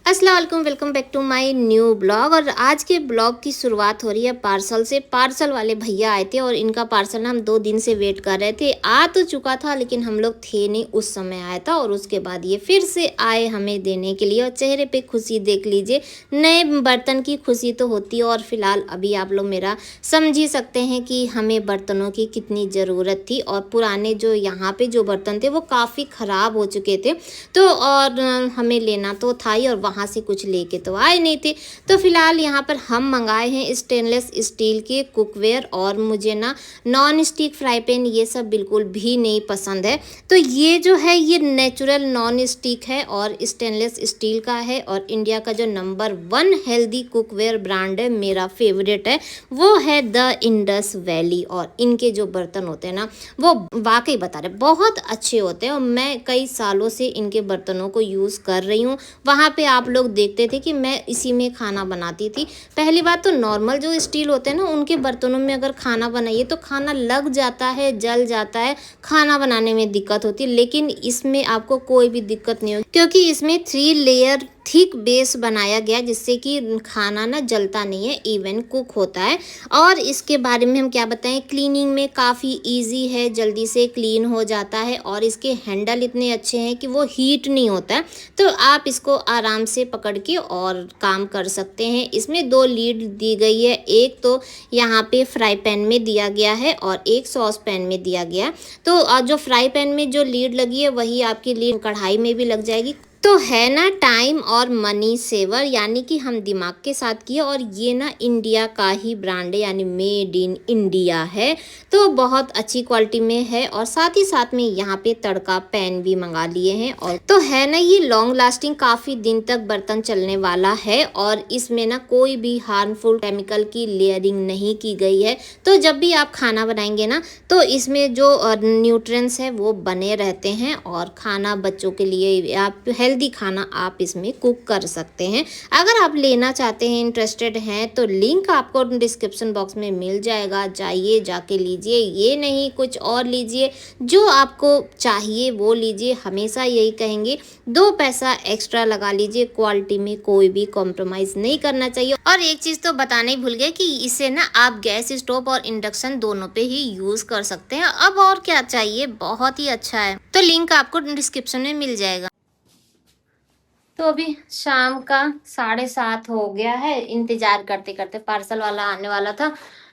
अस्सलाम वालेकुम, welcome back to my new blog. और आज के ब्लॉग की शुरुआत हो रही है पार्सल से। पार्सल वाले भैया आए थे और इनका पार्सल ना हम 2 दिन से वेट कर रहे थे। आ तो चुका था लेकिन हम लोग थे नहीं, उस समय आया था और उसके बाद ये फिर से आए हमें देने के लिए। और चेहरे पे खुशी देख लीजिए, नए बर्तन की खुशी तो होती है। और फिलहाल अभी आप लोग मेरा समझ ही सकते हैं कि हमें बर्तनों की कितनी ज़रूरत थी। और पुराने जो यहाँ पे जो बर्तन थे वो काफ़ी ख़राब हो चुके थे, तो और हमें लेना तो था ही और वहाँ से कुछ लेके तो आए नहीं थे। तो फिलहाल यहाँ पर हम मंगाए हैं स्टेनलेस स्टील के कुकवेयर। और मुझे ना नॉन स्टिक फ्राई पैन ये सब बिल्कुल भी नहीं पसंद है। तो ये जो है ये नेचुरल नॉन स्टिक है और स्टेनलेस स्टील का है। और इंडिया का जो नंबर 1 हेल्दी कुकवेयर ब्रांड है, मेरा फेवरेट है, वो है द इंडस वैली। और इनके जो बर्तन होते हैं ना वो वाकई बता रहे बहुत अच्छे होते हैं। और मैं कई सालों से इनके बर्तनों को यूज़ कर रही हूँ। वहाँ पे आप लोग देखते थे कि मैं इसी में खाना बनाती थी। पहली बात तो नॉर्मल जो स्टील होते हैं ना उनके बर्तनों में अगर खाना बनाइए तो खाना लग जाता है, जल जाता है, खाना बनाने में दिक्कत होती है। लेकिन इसमें आपको कोई भी दिक्कत नहीं होगी क्योंकि इसमें 3 लेयर थिक बेस बनाया गया जिससे कि खाना ना जलता नहीं है, इवन कुक होता है। और इसके बारे में हम क्या बताएं, क्लीनिंग में काफ़ी इजी है, जल्दी से क्लीन हो जाता है। और इसके हैंडल इतने अच्छे हैं कि वो हीट नहीं होता है, तो आप इसको आराम से पकड़ के और काम कर सकते हैं। इसमें 2 लीड दी गई है, एक तो यहाँ पे फ्राई पैन में दिया गया है और एक सॉस पैन में दिया गया। तो जो फ्राई पैन में जो लीड लगी है वही आपकी लीड कढ़ाई में भी लग जाएगी। तो है ना टाइम और मनी सेवर, यानी कि हम दिमाग के साथ किए। और ये ना इंडिया का ही ब्रांड है, यानी मेड इन इंडिया है, तो बहुत अच्छी क्वालिटी में है। और साथ ही साथ में यहाँ पे तड़का पैन भी मंगा लिए हैं। और तो है ना ये लॉन्ग लास्टिंग, काफ़ी दिन तक बर्तन चलने वाला है। और इसमें ना कोई भी हार्मफुल केमिकल की लेयरिंग नहीं की गई है। तो जब भी आप खाना बनाएंगे ना तो इसमें जो न्यूट्रिएंट्स है वो बने रहते हैं। और खाना बच्चों के लिए आप हेल्दी खाना आप इसमें कुक कर सकते हैं। अगर आप लेना चाहते हैं, इंटरेस्टेड हैं, तो लिंक आपको डिस्क्रिप्शन बॉक्स में मिल जाएगा, जाइए जाके लीजिए। ये नहीं कुछ और लीजिए, जो आपको चाहिए वो लीजिए। हमेशा यही कहेंगे 2 पैसा एक्स्ट्रा लगा लीजिए, क्वालिटी में कोई भी कॉम्प्रोमाइज़ नहीं करना चाहिए। और एक चीज़ तो बताना ही भूल गए कि इसे ना आप गैस स्टोव और इंडक्शन दोनों पे ही यूज़ कर सकते हैं। अब और क्या चाहिए, बहुत ही अच्छा है। तो लिंक आपको डिस्क्रिप्शन में मिल जाएगा। तो अभी शाम का 7:30 हो गया है। इंतजार करते करते पार्सल वाला आने वाला था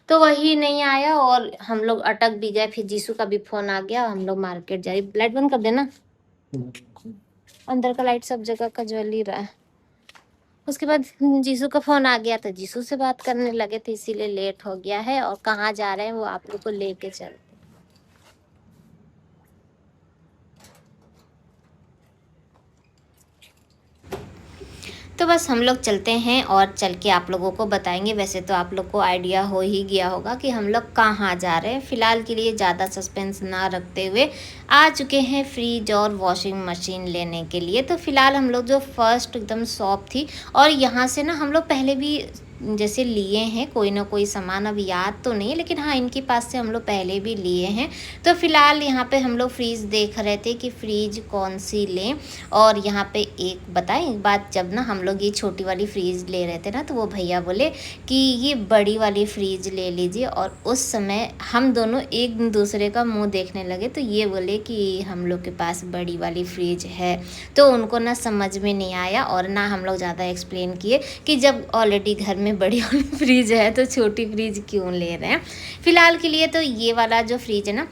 तो वही नहीं आया और हम लोग अटक भी गए। फिर जीसू का भी फोन आ गया, हम लोग मार्केट जाए। लाइट बंद कर देना, अंदर का लाइट सब जगह का जल ही रहा है। उसके बाद जीसू का फोन आ गया तो जीसू से बात करने लगे थे, इसीलिए लेट हो गया है। और कहाँ जा रहे हैं वो आप लोग को लेके चल। तो बस हम लोग चलते हैं और चल के आप लोगों को बताएंगे। वैसे तो आप लोग को आइडिया हो ही गया होगा कि हम लोग कहाँ जा रहे हैं। फ़िलहाल के लिए ज़्यादा सस्पेंस ना रखते हुए आ चुके हैं फ्रिज और वॉशिंग मशीन लेने के लिए। तो फ़िलहाल हम लोग जो फर्स्ट एकदम शॉप थी, और यहाँ से ना हम लोग पहले भी जैसे लिए हैं कोई ना कोई सामान, अब याद तो नहीं, लेकिन हाँ इनके पास से हम लोग पहले भी लिए हैं। तो फ़िलहाल यहाँ पे हम लोग फ्रीज देख रहे थे कि फ्रीज कौन सी लें। और यहाँ पे एक बताएं एक बात, जब ना हम लोग ये छोटी वाली फ्रीज ले रहे थे ना तो वो भैया बोले कि ये बड़ी वाली फ्रीज ले लीजिए। और उस समय हम दोनों एक दूसरे का मुँह देखने लगे, तो ये बोले कि हम लोग के पास बड़ी वाली फ्रीज है। तो उनको ना समझ में नहीं आया और ना हम लोग ज़्यादा एक्सप्लेन किए कि जब ऑलरेडी घर में बड़ी वाली फ्रिज है तो छोटी फ्रिज क्यों ले रहे हैं। फ़िलहाल के लिए तो ये वाला जो फ्रिज है ना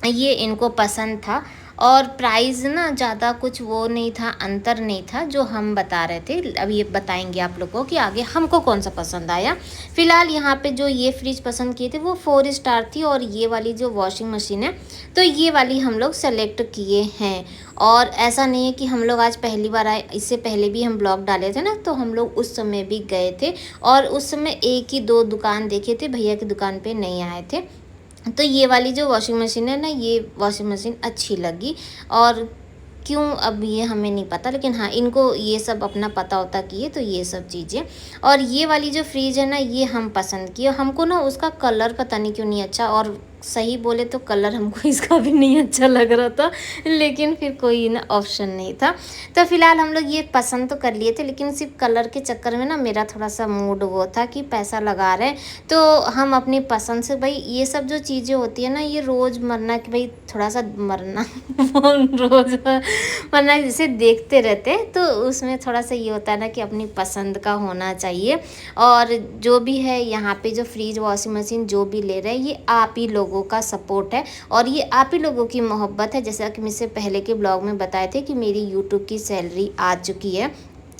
ये इनको पसंद था। और प्राइस ना ज़्यादा कुछ वो नहीं था, अंतर नहीं था जो हम बता रहे थे। अब ये बताएंगे आप लोगों को कि आगे हमको कौन सा पसंद आया। फ़िलहाल यहाँ पे जो ये फ्रिज पसंद किए थे वो 4 स्टार थी। और ये वाली जो वॉशिंग मशीन है तो ये वाली हम लोग सेलेक्ट किए हैं। और ऐसा नहीं है कि हम लोग आज पहली बार आए, इससे पहले भी हम ब्लॉग डाले थे ना तो हम लोग उस समय भी गए थे। और उस समय 1 ही 2 दुकान देखे थे, भैया की दुकान पे नहीं आए थे। तो ये वाली जो वॉशिंग मशीन है ना ये वॉशिंग मशीन अच्छी लगी। और क्यों अब ये हमें नहीं पता, लेकिन हाँ इनको ये सब अपना पता होता कि ये तो ये सब चीज़ें। और ये वाली जो फ्रिज है ना ये हम पसंद किए। हमको ना उसका कलर पता नहीं क्यों नहीं अच्छा, और सही बोले तो कलर हमको इसका भी नहीं अच्छा लग रहा था, लेकिन फिर कोई ना ऑप्शन नहीं था। तो फिलहाल हम लोग ये पसंद तो कर लिए थे, लेकिन सिर्फ कलर के चक्कर में ना मेरा थोड़ा सा मूड वो था कि पैसा लगा रहे हैं तो हम अपनी पसंद से, भाई ये सब जो चीज़ें होती है ना, ये रोज़ मरना कि भाई थोड़ा सा मरना रोज़ मरना जिसे देखते रहते हैं, तो उसमें थोड़ा सा ये होता है ना कि अपनी पसंद का होना चाहिए। और जो भी है यहाँ पे जो फ्रिज वॉशिंग मशीन जो भी ले रहे हैं, ये आप ही लोगों का सपोर्ट है और ये आप ही लोगों की मोहब्बत है। जैसा कि मुझसे पहले के ब्लॉग में बताए थे कि मेरी यूट्यूब की सैलरी आ चुकी है,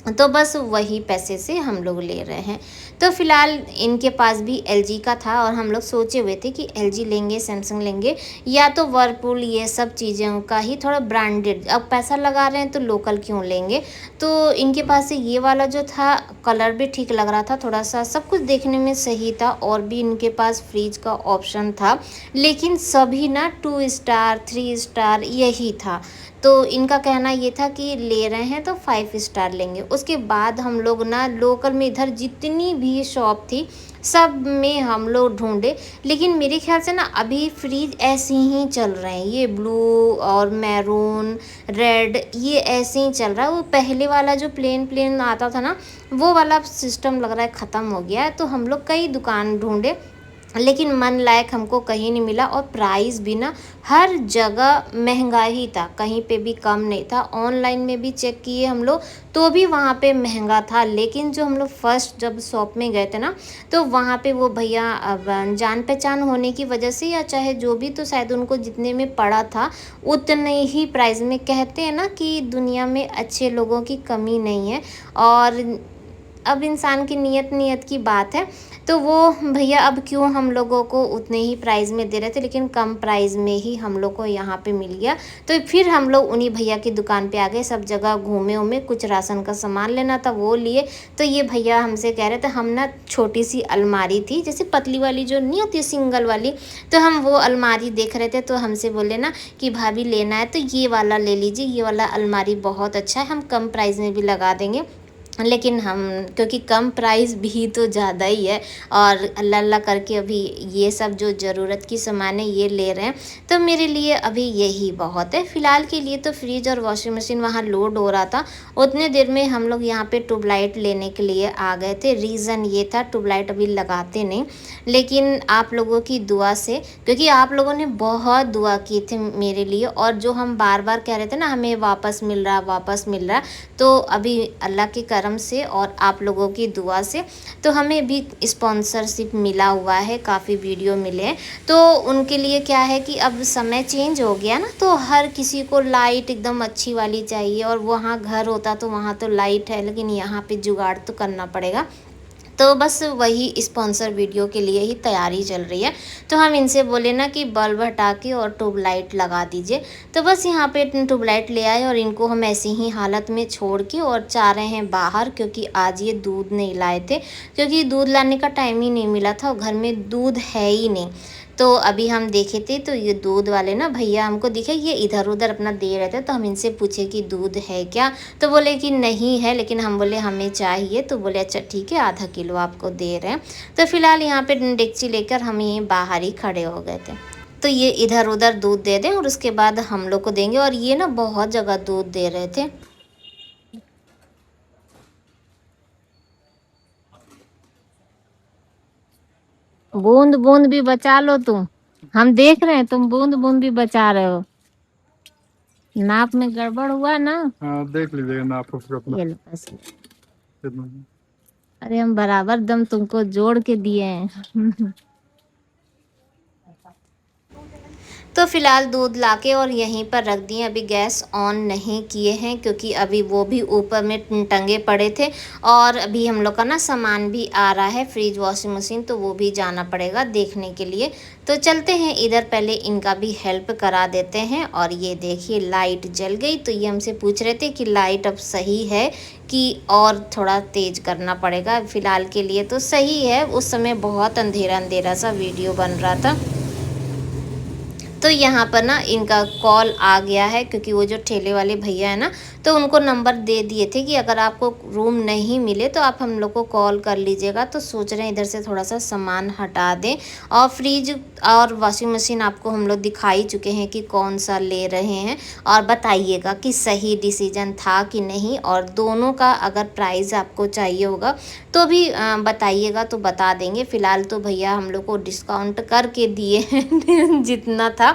तो बस वही पैसे से हम लोग ले रहे हैं। तो फिलहाल इनके पास भी एलजी का था और हम लोग सोचे हुए थे कि एलजी लेंगे, सैमसंग लेंगे या तो वर्लपूल, ये सब चीज़ों का ही थोड़ा ब्रांडेड। अब पैसा लगा रहे हैं तो लोकल क्यों लेंगे। तो इनके पास से ये वाला जो था, कलर भी ठीक लग रहा था, थोड़ा सा सब कुछ देखने में सही था और भी इनके पास फ्रिज का ऑप्शन था, लेकिन सभी ना 2 स्टार 3 स्टार यही था। तो इनका कहना ये था कि ले रहे हैं तो 5 स्टार लेंगे। उसके बाद हम लोग ना लोकल में इधर जितनी भी शॉप थी सब में हम लोग ढूंढे, लेकिन मेरे ख्याल से ना अभी फ्रिज ऐसे ही चल रहे हैं, ये ब्लू और मैरून रेड ये ऐसे ही चल रहा है। वो पहले वाला जो प्लेन प्लेन आता था ना, वो वाला सिस्टम लग रहा है ख़त्म हो गया है। तो हम लोग कई दुकान ढूंढे, लेकिन मन लायक हमको कहीं नहीं मिला और प्राइस भी ना हर जगह महंगा ही था, कहीं पे भी कम नहीं था। ऑनलाइन में भी चेक किए हम लोग तो भी वहाँ पे महंगा था, लेकिन जो हम लोग फर्स्ट जब शॉप में गए थे ना, तो वहाँ पे वो भैया जान पहचान होने की वजह से या चाहे जो भी, तो शायद उनको जितने में पड़ा था उतने ही प्राइस में। कहते हैं ना कि दुनिया में अच्छे लोगों की कमी नहीं है, और अब इंसान की नीयत की बात है। तो वो भैया अब क्यों हम लोगों को उतने ही प्राइस में दे रहे थे, लेकिन कम प्राइस में ही हम लोग को यहाँ पे मिल गया। तो फिर हम लोग उन्हीं भैया की दुकान पे आ गए, सब जगह घूमे उमे, कुछ राशन का सामान लेना था वो लिए। तो ये भैया हमसे कह रहे थे, हम ना छोटी सी अलमारी थी जैसे पतली वाली जो नहीं होती सिंगल वाली, तो हम वो अलमारी देख रहे थे। तो हमसे बोले ना कि भाभी लेना है तो ये वाला ले लीजिए, ये वाला अलमारी बहुत अच्छा है, हम कम प्राइस में भी लगा देंगे। लेकिन हम क्योंकि कम प्राइस भी तो ज़्यादा ही है और अल्लाह अल्लाह करके अभी ये सब जो ज़रूरत की सामान है ये ले रहे हैं, तो मेरे लिए अभी यही बहुत है फ़िलहाल के लिए। तो फ्रिज और वॉशिंग मशीन वहाँ लोड हो रहा था, उतने देर में हम लोग यहाँ पे ट्यूबलाइट लेने के लिए आ गए थे। रीज़न ये था, ट्यूबलाइट अभी लगाते नहीं, लेकिन आप लोगों की दुआ से, क्योंकि आप लोगों ने बहुत दुआ की थी मेरे लिए, और जो हम बार बार कह रहे थे ना हमें वापस मिल रहा वापस मिल रहा, तो अभी अल्लाह के करम से और आप लोगों की दुआ से तो हमें भी स्पॉन्सरशिप मिला हुआ है, काफ़ी वीडियो मिले हैं। तो उनके लिए क्या है कि अब समय चेंज हो गया ना, तो हर किसी को लाइट एकदम अच्छी वाली चाहिए, और वहाँ घर होता तो वहाँ तो लाइट है, लेकिन यहाँ पे जुगाड़ तो करना पड़ेगा। तो बस वही स्पॉन्सर वीडियो के लिए ही तैयारी चल रही है। तो हम इनसे बोले ना कि बल्ब हटा के और ट्यूबलाइट लगा दीजिए, तो बस यहाँ पे ट्यूबलाइट ले आए और इनको हम ऐसी ही हालत में छोड़ के और जा रहे हैं बाहर, क्योंकि आज ये दूध नहीं लाए थे, क्योंकि दूध लाने का टाइम ही नहीं मिला था और घर में दूध है ही नहीं। तो अभी हम देखे थे तो ये दूध वाले ना भैया हमको दिखे, ये इधर उधर अपना दे रहे थे, तो हम इनसे पूछे कि दूध है क्या, तो बोले कि नहीं है, लेकिन हम बोले हमें चाहिए, तो बोले अच्छा ठीक है आधा किलो आपको दे रहे हैं। तो फिलहाल यहाँ पे डेक्ची लेकर हम यहीं बाहर ही खड़े हो गए थे, तो ये इधर उधर दूध दे दें और उसके बाद हम लोग को देंगे। और ये ना बहुत जगह दूध दे रहे थे। बूंद बूंद भी बचा लो तुम, हम देख रहे हैं तुम बूंद बूंद भी बचा रहे हो। नाप में गड़बड़ हुआ ना। हाँ देख लीजिएगा नाप उप अपना ये लो बस। कितना। अरे हम बराबर दम तुमको जोड़ के दिए हैं। तो फिलहाल दूध लाके और यहीं पर रख दिए, अभी गैस ऑन नहीं किए हैं क्योंकि अभी वो भी ऊपर में टंगे पड़े थे, और अभी हम लोग का ना सामान भी आ रहा है फ्रिज वॉशिंग मशीन, तो वो भी जाना पड़ेगा देखने के लिए। तो चलते हैं इधर, पहले इनका भी हेल्प करा देते हैं। और ये देखिए लाइट जल गई, तो ये हमसे पूछ रहे थे कि लाइट अब सही है कि और थोड़ा तेज़ करना पड़ेगा। फ़िलहाल के लिए तो सही है, उस समय बहुत अंधेरा अंधेरा सा वीडियो बन रहा था। तो यहाँ पर ना इनका कॉल आ गया है, क्योंकि वो जो ठेले वाले भैया है ना, तो उनको नंबर दे दिए थे कि अगर आपको रूम नहीं मिले तो आप हम लोग को कॉल कर लीजिएगा। तो सोच रहे हैं इधर से थोड़ा सा सामान हटा दें। और फ्रिज और वॉशिंग मशीन आपको हम लोग दिखा ही चुके हैं कि कौन सा ले रहे हैं, और बताइएगा कि सही डिसीजन था कि नहीं। और दोनों का अगर प्राइस आपको चाहिए होगा तो भी बताइएगा तो बता देंगे। फ़िलहाल तो भैया हम लोग को डिस्काउंट करके दिए हैं जितना था,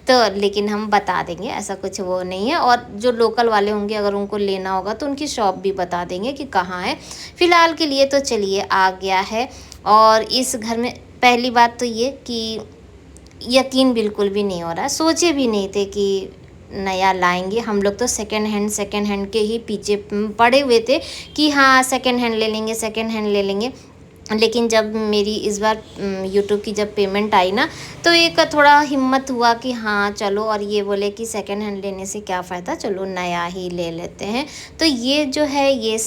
तो लेकिन हम बता देंगे, ऐसा कुछ वो नहीं है। और जो लोकल वाले होंगे अगर उनको लेना होगा तो उनकी शॉप भी बता देंगे कि कहाँ है। फ़िलहाल के लिए तो चलिए आ गया है। और इस घर में पहली बात तो ये कि यकीन बिल्कुल भी नहीं हो रहा है, सोचे भी नहीं थे कि नया लाएंगे। हम लोग तो सेकेंड हैंड के ही पीछे पड़े हुए थे कि हाँ सेकेंड हैंड ले लेंगे, सेकेंड हैंड ले लेंगे। लेकिन जब मेरी इस बार यूट्यूब की जब पेमेंट आई ना, तो एक थोड़ा हिम्मत हुआ कि हाँ चलो, और ये बोले कि सेकेंड हैंड लेने से क्या फ़ायदा, चलो नया ही ले लेते हैं। तो ये जो है ये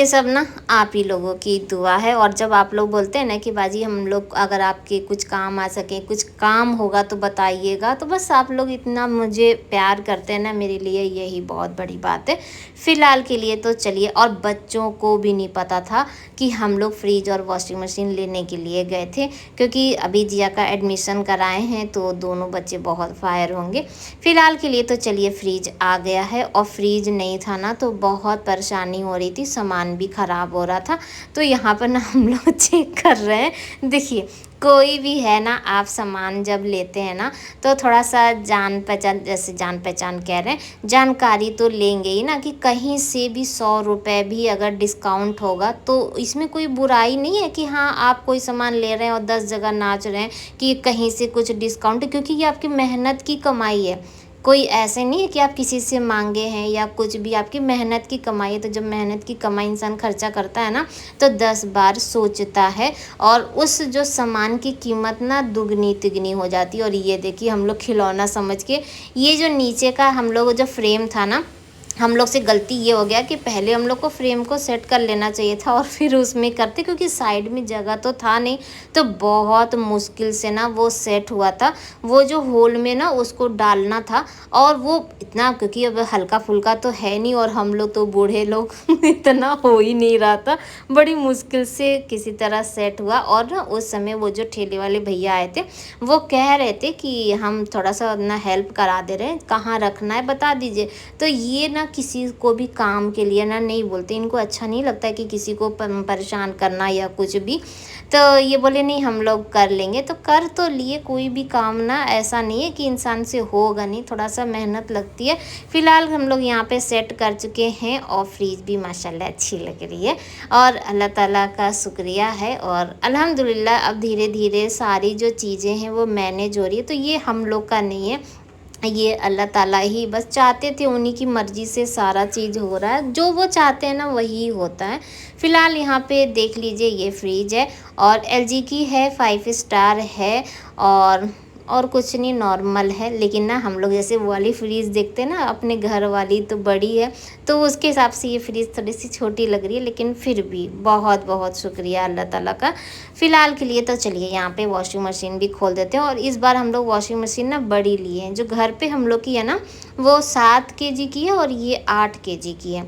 सब ना आप ही लोगों की दुआ है। और जब आप लोग बोलते हैं ना कि बाजी हम लोग अगर आपके कुछ काम आ सके, कुछ काम होगा तो बताइएगा, तो बस आप लोग इतना मुझे प्यार करते हैं ना, मेरे लिए यही बहुत बड़ी बात है। फ़िलहाल के लिए तो चलिए। और बच्चों को भी नहीं पता था कि हम लोग फ्रिज और वॉशिंग मशीन लेने के लिए गए थे, क्योंकि अभी जिया का एडमिशन कराए हैं तो दोनों बच्चे बहुत फायर होंगे। फ़िलहाल के लिए तो चलिए फ्रिज आ गया है। और फ्रिज नहीं था ना तो बहुत परेशानी हो रही थी, सामान भी ख़राब हो रहा था। तो यहाँ पर ना हम लोग चेक कर रहे हैं। देखिए कोई भी है ना, आप सामान जब लेते हैं ना तो थोड़ा सा जान पहचान, जैसे जान पहचान कह रहे हैं, जानकारी तो लेंगे ही ना, कि कहीं से भी 100 रुपये भी अगर डिस्काउंट होगा तो इसमें कोई बुराई नहीं है कि हाँ आप कोई सामान ले रहे हैं और 10 जगह नाच रहे हैं कि कहीं से कुछ डिस्काउंट, क्योंकि ये आपकी मेहनत की कमाई है। कोई ऐसे नहीं है कि आप किसी से मांगे हैं या कुछ भी, आपकी मेहनत की कमाई है। तो जब मेहनत की कमाई इंसान खर्चा करता है ना तो 10 बार सोचता है, और उस जो सामान की कीमत ना दुगनी तिगनी हो जाती है। और ये देखिए हम लोग खिलौना समझ के, ये जो नीचे का हम लोग जो फ्रेम था ना, हम लोग से गलती ये हो गया कि पहले हम लोग को फ्रेम को सेट कर लेना चाहिए था और फिर उसमें करते, क्योंकि साइड में जगह तो था नहीं। तो बहुत मुश्किल से ना वो सेट हुआ था। वो जो होल में ना उसको डालना था, और वो इतना, क्योंकि अब हल्का फुल्का तो है नहीं और हम लोग तो बूढ़े लोग इतना हो ही नहीं रहा था। बड़ी मुश्किल से किसी तरह सेट हुआ। और ना उस समय वो जो ठेले वाले भैया आए थे वो कह रहे थे कि हम थोड़ा सा ना हेल्प करा दे रहे हैं, कहाँ रखना है बता दीजिए। तो ये ना किसी को भी काम के लिए ना नहीं बोलते, इनको अच्छा नहीं लगता है कि किसी को परेशान करना या कुछ भी। तो ये बोले नहीं हम लोग कर लेंगे, तो कर तो लिए। कोई भी काम ना ऐसा नहीं है कि इंसान से होगा नहीं, थोड़ा सा मेहनत लगती है। फ़िलहाल हम लोग यहाँ पे सेट कर चुके हैं, और फ्रिज भी माशाल्लाह अच्छी लग रही है, और अल्लाह ताला का शुक्रिया है। और अल्हम्दुलिल्लाह अब धीरे धीरे सारी जो चीज़ें हैं वो मैनेज हो रही है। तो ये हम लोग का नहीं है, ये अल्लाह ताला ही बस चाहते थे, उन्हीं की मर्ज़ी से सारा चीज़ हो रहा है। जो वो चाहते हैं ना वही होता है। फ़िलहाल यहाँ पे देख लीजिए ये फ्रिज है, और एलजी की है, 5 स्टार है, और कुछ नहीं, नॉर्मल है। लेकिन ना हम लोग जैसे वो वाली फ्रिज देखते हैं ना अपने घर वाली, तो बड़ी है, तो उसके हिसाब से ये फ्रिज थोड़ी सी छोटी लग रही है। लेकिन फिर भी बहुत बहुत शुक्रिया अल्लाह ताला का। फ़िलहाल के लिए तो चलिए यहाँ पे वॉशिंग मशीन भी खोल देते हैं। और इस बार हम लोग वॉशिंग मशीन ना बड़ी लिए हैं। जो घर पे हम लोग की है ना वो 7 केजी की है, और ये 8 केजी की है।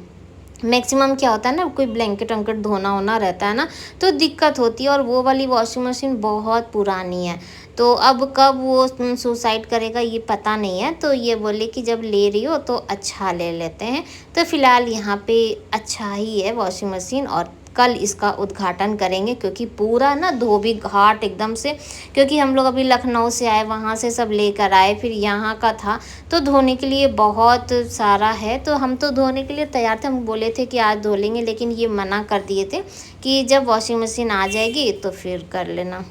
मैक्सिमम क्या होता है ना, कोई ब्लैंकेट वैंकेट धोना होना रहता है ना तो दिक्कत होती है। और वो वाली वॉशिंग मशीन बहुत पुरानी है, तो अब कब वो सुसाइड करेगा ये पता नहीं है। तो ये बोले कि जब ले रही हो तो अच्छा ले लेते हैं। तो फ़िलहाल यहाँ पे अच्छा ही है वॉशिंग मशीन, और कल इसका उद्घाटन करेंगे, क्योंकि पूरा ना धोबी घाट एकदम से, क्योंकि हम लोग अभी लखनऊ से आए, वहाँ से सब लेकर आए, फिर यहाँ का था, तो धोने के लिए बहुत सारा है। तो हम तो धोने के लिए तैयार थे, हम बोले थे कि आज धो लेंगे, लेकिन ये मना कर दिए थे कि जब वॉशिंग मशीन आ जाएगी तो फिर कर लेना।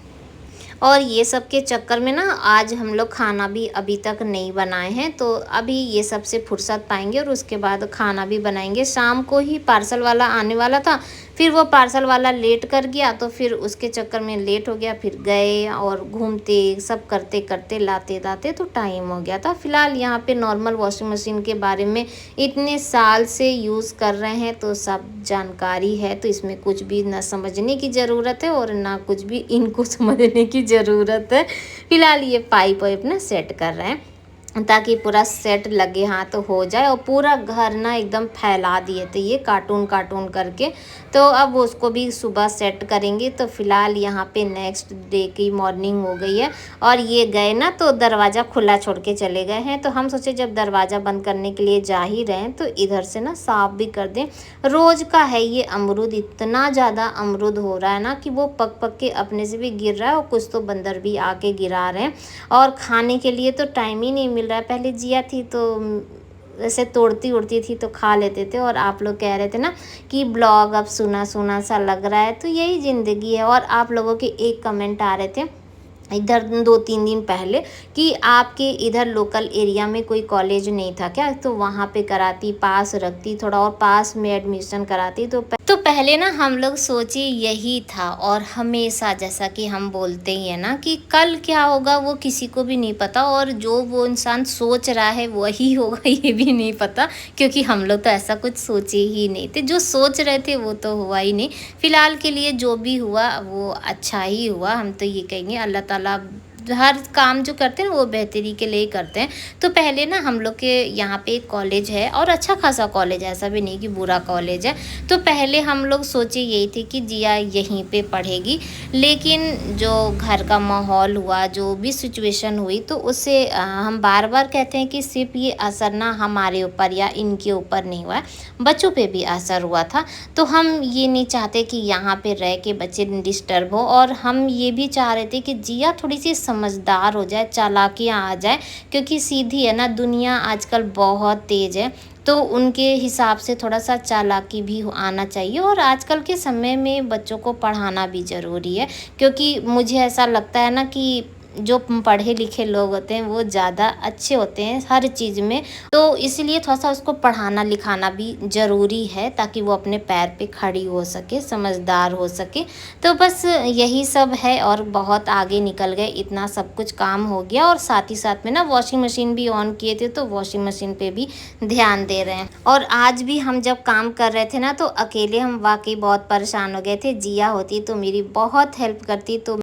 और ये सब के चक्कर में ना आज हम लोग खाना भी अभी तक नहीं बनाए हैं, तो अभी ये सब से फुर्सत पाएंगे और उसके बाद खाना भी बनाएंगे। शाम को ही पार्सल वाला आने वाला था, फिर वो पार्सल वाला लेट कर गया, तो फिर उसके चक्कर में लेट हो गया। फिर गए और घूमते सब करते करते लाते लाते तो टाइम हो गया था। फ़िलहाल यहाँ पे नॉर्मल वॉशिंग मशीन के बारे में इतने साल से यूज़ कर रहे हैं तो सब जानकारी है, तो इसमें कुछ भी ना समझने की ज़रूरत है और ना कुछ भी इनको समझने की ज़रूरत है। फ़िलहाल ये पाइप वाइप ना सेट कर रहे हैं। ताकि पूरा सेट लगे हाथ तो हो जाए। और पूरा घर ना एकदम फैला दिए थे ये कार्टून कार्टून करके। तो अब उसको भी सुबह सेट करेंगे। तो फिलहाल यहाँ पे नेक्स्ट डे की मॉर्निंग हो गई है और ये गए ना तो दरवाज़ा खुला छोड़ के चले गए हैं। तो हम सोचे जब दरवाज़ा बंद करने के लिए जा ही रहे हैं तो इधर से ना साफ भी कर दें। रोज़ का है ये अमरूद, इतना ज़्यादा अमरूद हो रहा है ना कि वो पक पक के अपने से भी गिर रहा है और कुछ तो बंदर भी आके गिरा रहे हैं। और खाने के लिए तो टाइम ही नहीं मिल रहा है। पहले जिया थी तो ऐसे तोड़ती उड़ती थी तो खा लेते थे। और आप लोग कह रहे थे ना कि ब्लॉग अब सुना सुना सा लग रहा है, तो यही ज़िंदगी है। और आप लोगों के एक कमेंट आ रहे थे इधर 2-3 दिन पहले कि आपके इधर लोकल एरिया में कोई कॉलेज नहीं था क्या, तो वहाँ पे कराती, पास रखती, थोड़ा और पास में एडमिशन कराती। तो पहले ना हम लोग सोचे यही था। और हमेशा जैसा कि हम बोलते ही है ना कि कल क्या होगा वो किसी को भी नहीं पता, और जो वो इंसान सोच रहा है वही होगा ये भी नहीं पता, क्योंकि हम लोग तो ऐसा कुछ सोचे ही नहीं थे। जो सोच रहे थे वो तो हुआ ही नहीं। फ़िलहाल के लिए जो भी हुआ वो अच्छा ही हुआ। हम तो ये कहेंगे अल्लाह ताला हर काम जो करते हैं वो बेहतरी के लिए ही करते हैं। तो पहले ना हम लोग के यहाँ पे एक कॉलेज है और अच्छा खासा कॉलेज है, ऐसा भी नहीं कि बुरा कॉलेज है। तो पहले हम लोग सोचे यही थे कि जिया यहीं पे पढ़ेगी, लेकिन जो घर का माहौल हुआ, जो भी सिचुएशन हुई, तो उससे हम बार बार कहते हैं कि सिर्फ ये असर ना हमारे ऊपर या इनके ऊपर नहीं हुआ है, बच्चों पे भी असर हुआ था। तो हम ये नहीं चाहते कि यहाँ पे रह के बच्चे डिस्टर्ब हो। और हम ये भी चाह रहे थे कि जिया थोड़ी सी समझदार हो जाए, चालाकियाँ आ जाए, क्योंकि सीधी है ना दुनिया आजकल बहुत तेज़ है। तो उनके हिसाब से थोड़ा सा चालाकी भी आना चाहिए। और आजकल के समय में बच्चों को पढ़ाना भी ज़रूरी है, क्योंकि मुझे ऐसा लगता है ना कि जो पढ़े लिखे लोग होते हैं वो ज़्यादा अच्छे होते हैं हर चीज़ में। तो इसलिए थोड़ा सा उसको पढ़ाना लिखाना भी ज़रूरी है, ताकि वो अपने पैर पे खड़ी हो सके, समझदार हो सके। तो बस यही सब है और बहुत आगे निकल गए, इतना सब कुछ काम हो गया। और साथ ही साथ में ना वॉशिंग मशीन भी ऑन किए थे, तो वॉशिंग मशीन पे भी ध्यान दे रहे हैं। और आज भी हम जब काम कर रहे थे ना तो अकेले हम वाकई बहुत परेशान हो गए थे। जिया होती तो मेरी बहुत हेल्प करती। तो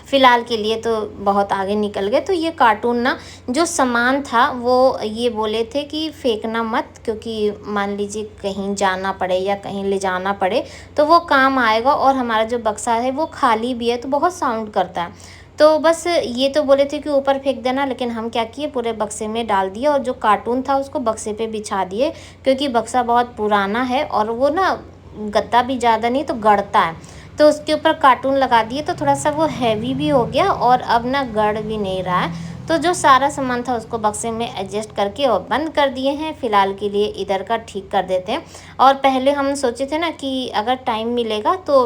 फ़िलहाल के लिए तो बहुत आगे निकल गए। तो ये कार्टून ना जो सामान था वो ये बोले थे कि फेंकना मत, क्योंकि मान लीजिए कहीं जाना पड़े या कहीं ले जाना पड़े तो वो काम आएगा। और हमारा जो बक्सा है वो खाली भी है तो बहुत साउंड करता है। तो बस ये तो बोले थे कि ऊपर फेंक देना, लेकिन हम क्या किए पूरे बक्से में डाल दिए और जो कार्टून था उसको बक्से पे बिछा दिए, क्योंकि बक्सा बहुत पुराना है और वो ना गद्दा भी ज़्यादा नहीं तो गड़ता है। तो उसके ऊपर कार्टून लगा दिए तो थोड़ा सा वो हैवी भी हो गया और अब ना गड़ भी नहीं रहा है। तो जो सारा सामान था उसको बक्से में एडजस्ट करके और बंद कर दिए हैं। फ़िलहाल के लिए इधर का ठीक कर देते हैं। और पहले हम सोचे थे ना कि अगर टाइम मिलेगा तो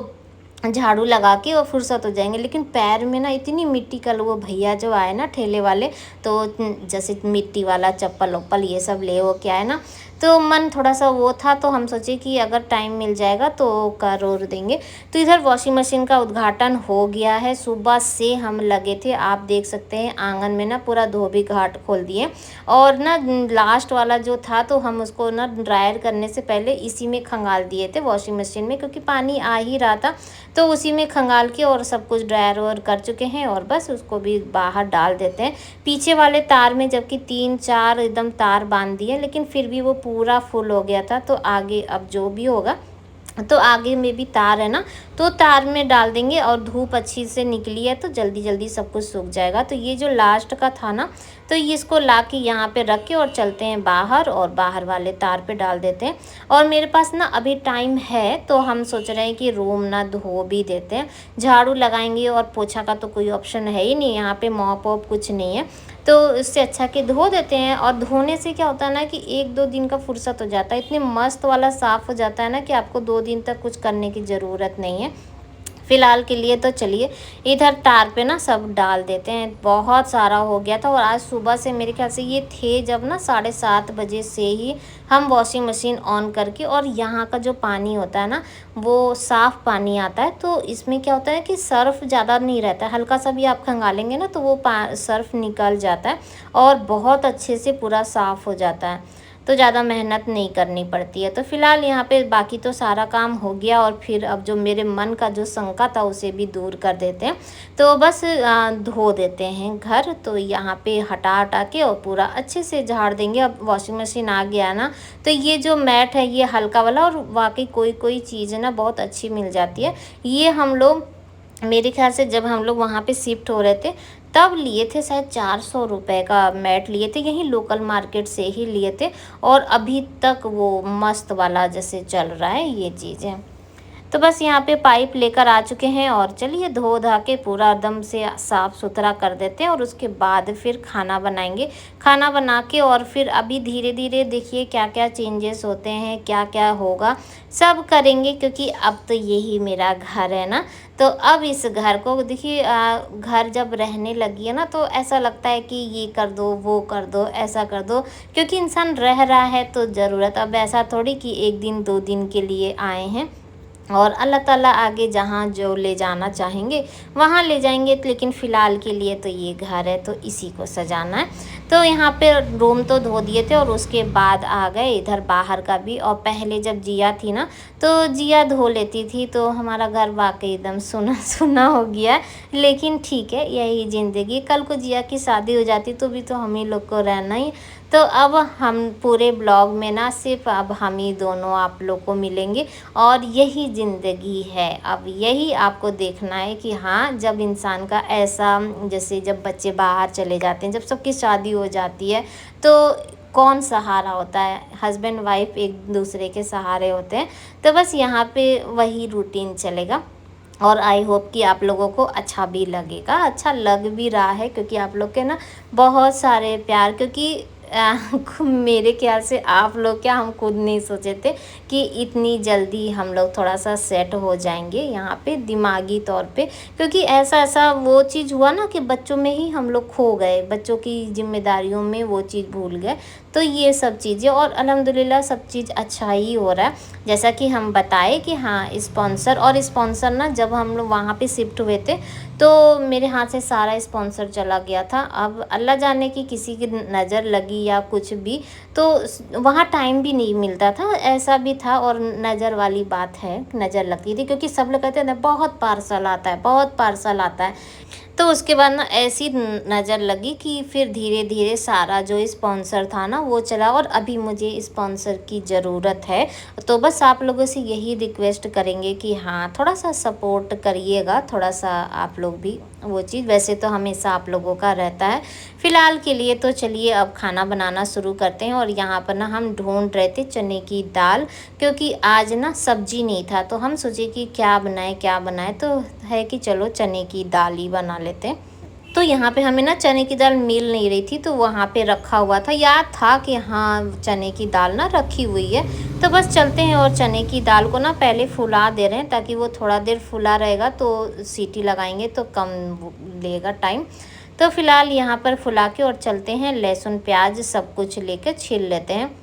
झाड़ू लगा के और फुर्सत हो जाएंगे, लेकिन पैर में ना इतनी मिट्टी, कल वो भैया जो आए ना ठेले वाले, तो जैसे मिट्टी वाला चप्पल वप्पल ये सब ले हो के आए ना, तो मन थोड़ा सा वो था। तो हम सोचे कि अगर टाइम मिल जाएगा तो कर और देंगे। तो इधर वॉशिंग मशीन का उद्घाटन हो गया है। सुबह से हम लगे थे, आप देख सकते हैं आंगन में ना पूरा धोबी घाट खोल दिए। और ना लास्ट वाला जो था तो हम उसको ना ड्रायर करने से पहले इसी में खंगाल दिए थे वॉशिंग मशीन में, क्योंकि पानी आ ही रहा था। तो उसी में खंगाल के और सब कुछ ड्रायर और कर चुके हैं और बस उसको भी बाहर डाल देते हैं। पीछे वाले तार में जबकि 3-4 एकदम तार बांध दिए, लेकिन फिर भी वो पूरा फुल हो गया था। तो आगे अब जो भी होगा, तो आगे में भी तार है ना, तो तार में डाल देंगे। और धूप अच्छी से निकली है तो जल्दी जल्दी सब कुछ सूख जाएगा। तो ये जो लास्ट का था ना, तो ये इसको ला के यहाँ पे रख के और चलते हैं बाहर और बाहर वाले तार पे डाल देते हैं। और मेरे पास ना अभी टाइम है तो हम सोच रहे हैं कि रूम ना धो भी देते हैं। झाड़ू लगाएंगे और पोछा का तो कोई ऑप्शन है ही नहीं, यहाँ पे मॉप वॉप कुछ नहीं है। तो इससे अच्छा कि धो देते हैं। और धोने से क्या होता है ना कि 1-2 दिन का फुर्सत हो जाता है, इतने मस्त वाला साफ़ हो जाता है ना कि आपको 2 दिन तक कुछ करने की ज़रूरत नहीं है। फ़िलहाल के लिए तो चलिए इधर तार पे ना सब डाल देते हैं। बहुत सारा हो गया था और आज सुबह से मेरे ख्याल से ये थे जब ना 7:30 बजे से ही हम वॉशिंग मशीन ऑन करके, और यहाँ का जो पानी होता है ना वो साफ़ पानी आता है। तो इसमें क्या होता है कि सर्फ़ ज़्यादा नहीं रहता है, हल्का सा भी आप खंगालेंगे ना तो वो सर्फ़ निकल जाता है और बहुत अच्छे से पूरा साफ़ हो जाता है। तो ज़्यादा मेहनत नहीं करनी पड़ती है। तो फ़िलहाल यहाँ पे बाकी तो सारा काम हो गया और फिर अब जो मेरे मन का जो शंका था उसे भी दूर कर देते हैं। तो बस धो देते हैं घर, तो यहाँ पे हटा के और पूरा अच्छे से झाड़ देंगे। अब वॉशिंग मशीन आ गया ना, तो ये जो मैट है ये हल्का वाला, और वाक़ई कोई चीज़ ना बहुत अच्छी मिल जाती है। ये हम लोग, मेरे ख़्याल से जब हम लोग वहाँ पे शिफ्ट हो रहे थे तब लिए थे, शायद 400 रुपए का मैट लिए थे, यहीं लोकल मार्केट से ही लिए थे। और अभी तक वो मस्त वाला जैसे चल रहा है ये चीज़ें। तो बस यहाँ पे पाइप लेकर आ चुके हैं और चलिए धो धा के पूरा एकदम से साफ़ सुथरा कर देते हैं और उसके बाद फिर खाना बनाएंगे। खाना बना के और फिर अभी धीरे धीरे देखिए क्या क्या चेंजेस होते हैं, क्या क्या होगा, सब करेंगे, क्योंकि अब तो यही मेरा घर है ना। तो अब इस घर को देखिए, घर जब रहने लगी है ना तो ऐसा लगता है कि ये कर दो, वो कर दो, ऐसा कर दो, क्योंकि इंसान रह रहा है तो ज़रूरत, अब ऐसा थोड़ी कि 1 दिन 2 दिन के लिए आए हैं। और अल्लाह ताला आगे जहाँ जो ले जाना चाहेंगे वहाँ ले जाएंगे, लेकिन फ़िलहाल के लिए तो ये घर है तो इसी को सजाना है। तो यहाँ पे रूम तो धो दिए थे और उसके बाद आ गए इधर बाहर का भी। और पहले जब जिया थी ना तो जिया धो लेती थी, तो हमारा घर वाकई एकदम सुना सुना हो गया है। लेकिन ठीक है, यही ज़िंदगी, कल को जिया की शादी हो जाती तो भी तो हम ही लोग को रहना ही। तो अब हम पूरे ब्लॉग में ना सिर्फ अब हम ही दोनों आप लोग को मिलेंगे और यही ज़िंदगी है। अब यही आपको देखना है कि हाँ, जब इंसान का ऐसा, जैसे जब बच्चे बाहर चले जाते हैं, जब सबकी शादी हो जाती है तो कौन सहारा होता है, हस्बैंड वाइफ एक दूसरे के सहारे होते हैं। तो बस यहाँ पे वही रूटीन चलेगा और आई होप कि आप लोगों को अच्छा भी लगेगा, अच्छा लग भी रहा है, क्योंकि आप लोग के ना बहुत सारे प्यार, क्योंकि मेरे ख्याल से आप लोग क्या, हम खुद नहीं सोचे थे कि इतनी जल्दी हम लोग थोड़ा सा सेट हो जाएंगे यहाँ पे दिमागी तौर पे, क्योंकि ऐसा वो चीज़ हुआ ना कि बच्चों में ही हम लोग खो गए, बच्चों की जिम्मेदारियों में वो चीज़ भूल गए। तो ये सब चीज़ें, और अल्हम्दुलिल्लाह सब चीज़ अच्छा ही हो रहा है। जैसा कि हम बताए कि हाँ, स्पॉन्सर ना, जब हम लोग वहाँ पे शिफ्ट हुए थे तो मेरे हाथ से सारा स्पॉन्सर चला गया था। अब अल्लाह जाने कि किसी की नज़र लगी या कुछ भी, तो वहाँ टाइम भी नहीं मिलता था, ऐसा भी था। और नज़र वाली बात है, नज़र लगती थी, क्योंकि सब लोग कहते हैं बहुत पार्सल आता है, बहुत पार्सल आता है। तो उसके बाद ना ऐसी नज़र लगी कि फिर धीरे धीरे सारा जो स्पॉन्सर था ना वो चला, और अभी मुझे स्पॉन्सर की ज़रूरत है। तो बस आप लोगों से यही रिक्वेस्ट करेंगे कि हाँ, थोड़ा सा सपोर्ट करिएगा, थोड़ा सा आप लोग भी वो चीज़, वैसे तो हमेशा आप लोगों का रहता है। फ़िलहाल के लिए तो चलिए अब खाना बनाना शुरू करते हैं। और यहाँ पर ना हम ढूंढ रहे थे चने की दाल, क्योंकि आज ना सब्जी नहीं था, तो हम सोचे कि क्या बनाए, तो है कि चलो चने की दाल ही बना लेते हैं। तो यहाँ पे हमें ना चने की दाल मिल नहीं रही थी, तो वहाँ पे रखा हुआ था, याद था कि हाँ चने की दाल ना रखी हुई है। तो बस चलते हैं और चने की दाल को ना पहले फुला दे रहे हैं, ताकि वो थोड़ा देर फुला रहेगा तो सीटी लगाएंगे तो कम लेगा टाइम। तो फ़िलहाल यहाँ पर फुला के और चलते हैं, लहसुन प्याज सब कुछ लेकर छील लेते हैं।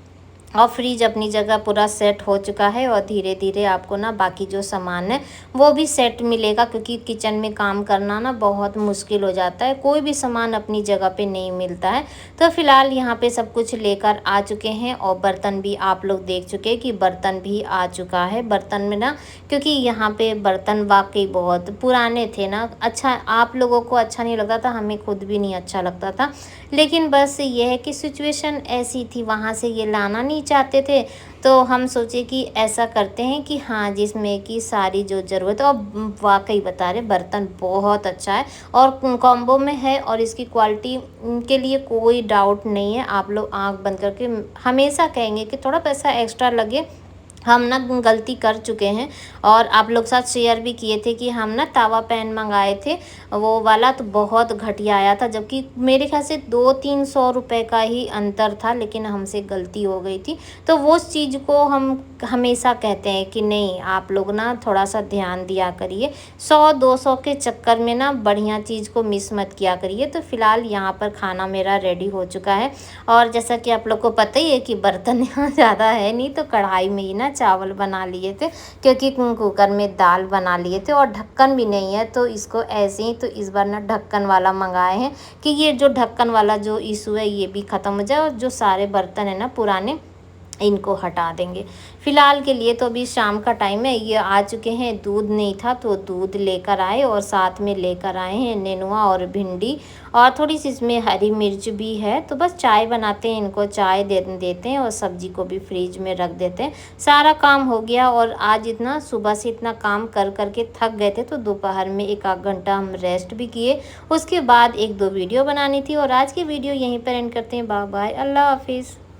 और फ्रिज अपनी जगह पूरा सेट हो चुका है, और धीरे धीरे आपको ना बाकी जो सामान है वो भी सेट मिलेगा, क्योंकि किचन में काम करना ना बहुत मुश्किल हो जाता है, कोई भी सामान अपनी जगह पे नहीं मिलता है। तो फ़िलहाल यहाँ पे सब कुछ लेकर आ चुके हैं, और बर्तन भी आप लोग देख चुके हैं कि बर्तन भी आ चुका है। बर्तन में ना, क्योंकि यहाँ पे बर्तन वाकई बहुत पुराने थे ना, अच्छा आप लोगों को अच्छा नहीं लगता था, हमें खुद भी नहीं अच्छा लगता था, लेकिन बस ये है कि सिचुएशन ऐसी थी, वहाँ से ये लाना नहीं चाहते थे। तो हम सोचे कि ऐसा करते हैं कि हाँ, जिसमें कि सारी जो ज़रूरत है, और वाकई बता रहे बर्तन बहुत अच्छा है और कॉम्बो में है, और इसकी क्वालिटी के लिए कोई डाउट नहीं है। आप लोग आंख बंद करके हमेशा कहेंगे कि थोड़ा पैसा एक्स्ट्रा लगे, हम ना गलती कर चुके हैं। और आप लोग साथ शेयर भी किए थे कि हम ना तवा पैन मंगाए थे, वो वाला तो बहुत घटिया आया था, जबकि मेरे ख्याल से 200-300 रुपए का ही अंतर था, लेकिन हमसे गलती हो गई थी। तो वो चीज़ को हम हमेशा कहते हैं कि नहीं, आप लोग ना थोड़ा सा ध्यान दिया करिए, 100-200 के चक्कर में ना बढ़िया चीज़ को मिस मत किया करिए। तो फ़िलहाल यहाँ पर खाना मेरा रेडी हो चुका है, और जैसा कि आप लोग को पता ही है कि बर्तन यहाँ ज़्यादा है नहीं, तो कढ़ाई में ही ना चावल बना लिए थे, क्योंकि कुकर में दाल बना लिए थे, और ढक्कन भी नहीं है, तो इसको ऐसे ही, तो इस बार ना ढक्कन वाला मंगाए हैं कि ये जो ढक्कन वाला जो इशू है ये भी ख़त्म हो जाए, और जो सारे बर्तन है ना पुराने इनको हटा देंगे। फ़िलहाल के लिए तो अभी शाम का टाइम है, ये आ चुके हैं, दूध नहीं था तो दूध लेकर आए और साथ में लेकर आए हैं नेनुआ और भिंडी और थोड़ी-सी इसमें हरी मिर्च भी है। तो बस चाय बनाते हैं, इनको चाय दे देते हैं और सब्ज़ी को भी फ्रिज में रख देते हैं। सारा काम हो गया और आज इतना सुबह से इतना काम कर के थक गए थे, तो दोपहर में 1 आध घंटा हम रेस्ट भी किए। उसके बाद 1-2 वीडियो बनानी थी और आज की वीडियो यहीं पर एंड करते हैं। बाय बाय, अल्लाह हाफ़िज़।